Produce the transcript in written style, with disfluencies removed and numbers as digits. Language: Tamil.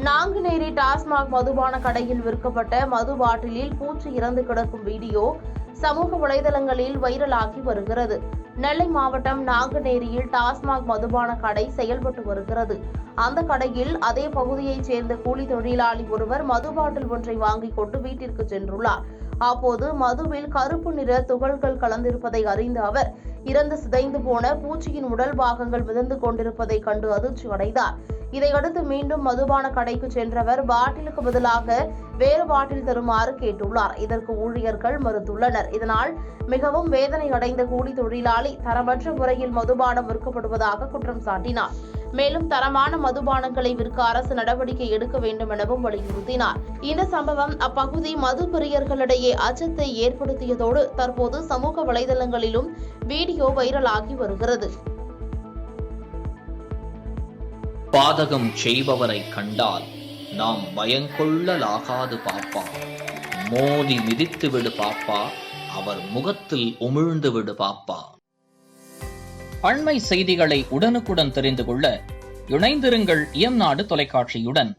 நாங்குநேரி டாஸ்மாக் மதுபான கடையில் விற்கப்பட்ட மது பாட்டிலில் பூச்சி இறந்து கிடக்கும் வீடியோ சமூக வலைதளங்களில் வைரலாகி வருகிறது. நெல்லை மாவட்டம் நாங்குநேரியில் டாஸ்மாக் மதுபான கடை செயல்பட்டு வருகிறது. அந்த கடையில் அதே பகுதியைச் சேர்ந்த கூலி தொழிலாளி ஒருவர் மது பாட்டில் ஒன்றை வாங்கிக் கொண்டு வீட்டிற்கு சென்றுள்ளார். அப்போது மதுவில் கருப்பு நிற துகள்கள் கலந்திருப்பதை அறிந்த அவர் இறந்து சிதைந்து போன பூச்சியின் உடல் பாகங்கள் மிதந்து கொண்டிருப்பதை கண்டு அதிர்ச்சி அடைந்தார். இதையடுத்து மீண்டும் மதுபான கடைக்கு சென்றவர் பாட்டிலுக்கு பதிலாக வேறு பாட்டில் தருமாறு கேட்டுள்ளார். இதற்கு ஊழியர்கள் மறுத்துள்ளனர். இதனால் மிகவும் வேதனை அடைந்த கூலி தொழிலாளி தரமற்ற முறையில் மதுபானம் விற்கப்படுவதாக குற்றம் சாட்டினார். மேலும் தரமான மதுபானங்களை விற்க அரசு நடவடிக்கை எடுக்க வேண்டும் எனவும் வலியுறுத்தினார். இந்த சம்பவம் அப்பகுதி மது பிரியர்களிடையே அச்சத்தை ஏற்படுத்தியதோடு தற்போது சமூக வலைதளங்களிலும் வீடியோ வைரலாகி வருகிறது. பாதகம் செய்பவரை கண்டால் நாம் பயங்கொள்ளலாகாது பாப்பா. மோதி மிதித்து விடு பாப்பா, அவர் முகத்தில் உமிழ்ந்து விடு பாப்பா. அண்மை செய்திகளை உடனுக்குடன் தெரிந்து கொள்ள இணைந்திருங்கள் இயம்நாடு தொலைக்காட்சியுடன்.